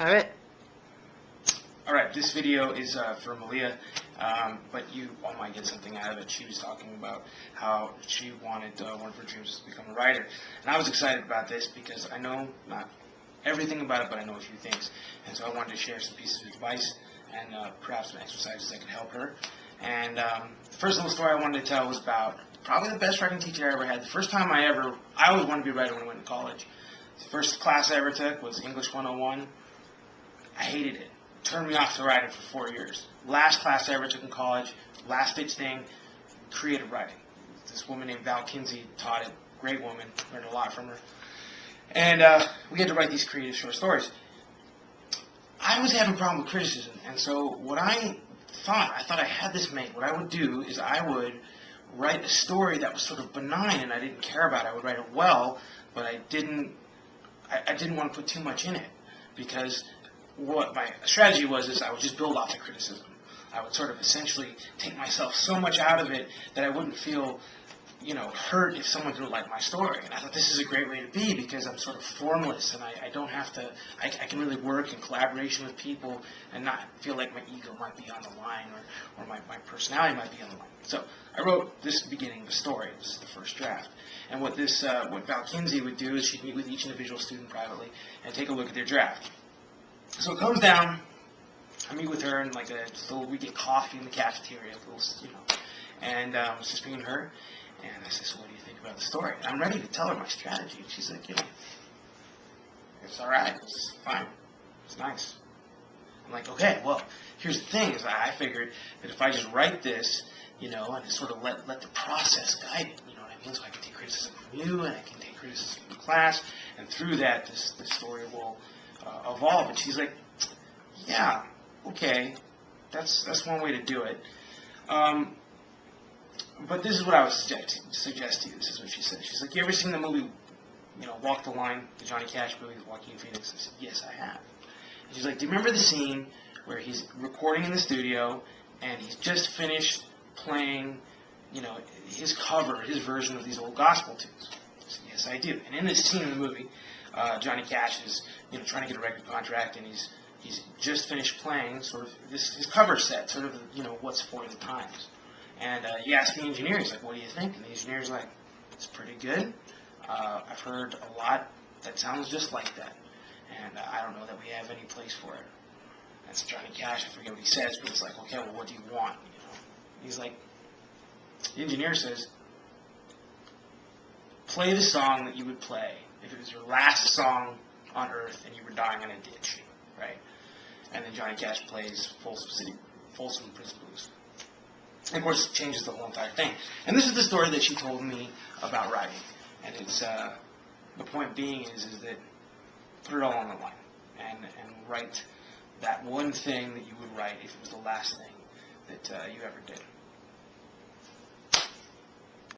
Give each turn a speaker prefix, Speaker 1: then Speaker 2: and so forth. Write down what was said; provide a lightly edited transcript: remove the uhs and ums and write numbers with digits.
Speaker 1: Alright.
Speaker 2: Alright, this video is for Malia, but you all might get something out of it. She was talking about how she wanted, one of her dreams was to become a writer. And I was excited about this because I know not everything about it, but I know a few things. And so I wanted to share some pieces of advice and perhaps some exercises that could help her. And the first little story I wanted to tell was about probably the best writing teacher I ever had. The first time I always wanted to be a writer when I went to college. The first class I ever took was English 101. I hated it. Turned me off to writing for 4 years. Last class I ever took in college, last ditch thing, creative writing. This woman named Val Kinsey taught it. Great woman. Learned a lot from her. And we had to write these creative short stories. I was having a problem with criticism, and so what I thought I had this made. What I would do is I would write a story that was sort of benign and I didn't care about. I would write it well, but I didn't want to put too much in it, because what my strategy was is I would just build off the criticism. I would sort of essentially take myself so much out of it that I wouldn't feel, hurt if someone didn't like my story. And I thought this is a great way to be, because I'm sort of formless and I don't have to, I can really work in collaboration with people and not feel like my ego might be on the line or my personality might be on the line. So I wrote this beginning of the story. This is the first draft. And what Val Kinsey would do is she'd meet with each individual student privately and take a look at their draft. So it comes down, I meet with her, and we get coffee in the cafeteria, and it's just me and her, and I said, so what do you think about the story? And I'm ready to tell her my strategy, and she's like, it's alright, it's fine, it's nice. I'm like, okay, well, here's the thing, is I figured that if I just write this, and just sort of let the process guide it, you know what I mean? So I can take criticism from you, and I can take criticism from the class, and through that, this story will evolve. And she's like, yeah, okay, that's one way to do it. But this is what I would suggest to you. This is what she said. She's like, you ever seen the movie, Walk the Line, the Johnny Cash movie with Joaquin Phoenix? I said, yes, I have. And she's like, do you remember the scene where he's recording in the studio and he's just finished playing, his version of these old gospel tunes? I said, yes, I do. And in this scene in the movie, Johnny Cash is, trying to get a record contract, and he's just finished playing sort of his cover set, sort of, what's for the times. And you ask the engineer, he's like, what do you think? And the engineer's like, it's pretty good. I've heard a lot that sounds just like that, and I don't know that we have any place for it. That's Johnny Cash. I forget what he says, but it's like, okay, well, what do you want? He's like, the engineer says, play the song that you would play if it was your last song on earth and you were dying in a ditch, right? And then Johnny Cash plays Folsom Prison Blues. And of course, it changes the whole entire thing. And this is the story that she told me about writing. And it's the point being is that put it all on the line and write that one thing that you would write if it was the last thing that you ever did.